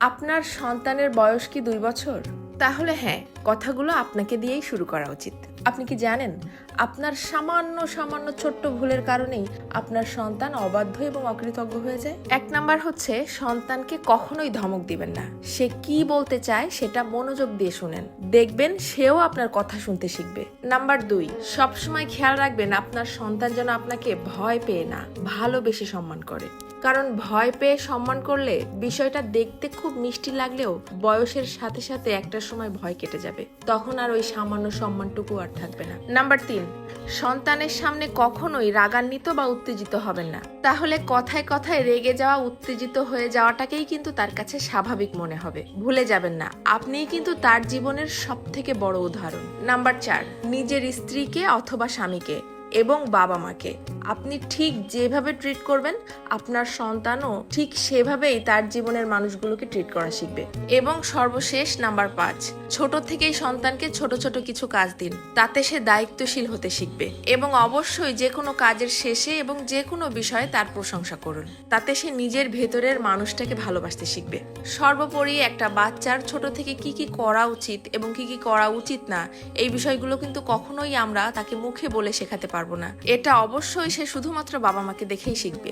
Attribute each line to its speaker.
Speaker 1: আপনার সন্তানের বয়স কি 2 বছর? তাহলে হ্যাঁ, কথাগুলো আপনাকে দিয়েই শুরু করা উচিত। আপনি কি জানেন, আপনার সামান্য ছোট্ট ভুলের কারণেই আপনার সন্তান অবাধ্য এবং অকৃতজ্ঞ হয়ে যায়? 1 নাম্বার হচ্ছে, সন্তানকে কখনোই ধমক দিবেন না। সে কি বলতে চায় সেটা মনোযোগ দিয়ে শুনেন। দেখবেন সেও আপনার কথা শুনতে শিখবে। নাম্বার 2, সবসময় খেয়াল রাখবেন আপনার সন্তান যেন আপনাকে ভয় পেয়ে না, ভালোবেসে সম্মান করে। কারণ ভয় পেয়ে সম্মান করলে বিষয়টা দেখতে খুব মিষ্টি লাগলেও বয়সের সাথে সাথে একটা সময় ভয় কেটে যাবে। তখন আর ওই সামান্য সম্মানটুকু আর থাকবে না। নাম্বার 3, সন্তানের সামনে কখনোই রাগান্বিত বা উত্তেজিত হবেন না। তাহলে কথায় কথায় রেগে যাওয়া, উত্তেজিত হয়ে যাওয়াটাকেই কিন্তু তার কাছে স্বাভাবিক মনে হবে। ভুলে যাবেন না, আপনিই কিন্তু তার জীবনের সবথেকে বড় উদাহরণ। নাম্বার 4, নিজের স্ত্রীকে অথবা স্বামীকে এবং বাবা মাকে আপনি ঠিক যেভাবে ট্রিট করবেন, আপনার সন্তানও ঠিক সেভাবেই তার জীবনের মানুষগুলোকে ট্রিট করা শিখবে। এবং সর্বশেষ নাম্বার 5, ছোট থেকেই সন্তানকে ছোট ছোট কিছু কাজ দিন, তাতে সে দায়িত্বশীল হতে শিখবে। এবং অবশ্যই যে কোনো কাজের শেষে এবং যে কোনো বিষয়ে তার প্রশংসা করুন, তাতে সে নিজের ভেতরের মানুষটাকে ভালোবাসতে শিখবে। সর্বোপরি একটা বাচ্চার ছোট থেকে কি কি করা উচিত এবং কি কি করা উচিত না, এই বিষয়গুলো কিন্তু কখনোই আমরা তাকে মুখে বলে শেখাতে পারবো না। এটা অবশ্যই সে শুধুমাত্র বাবা মাকে দেখেই শিখবে।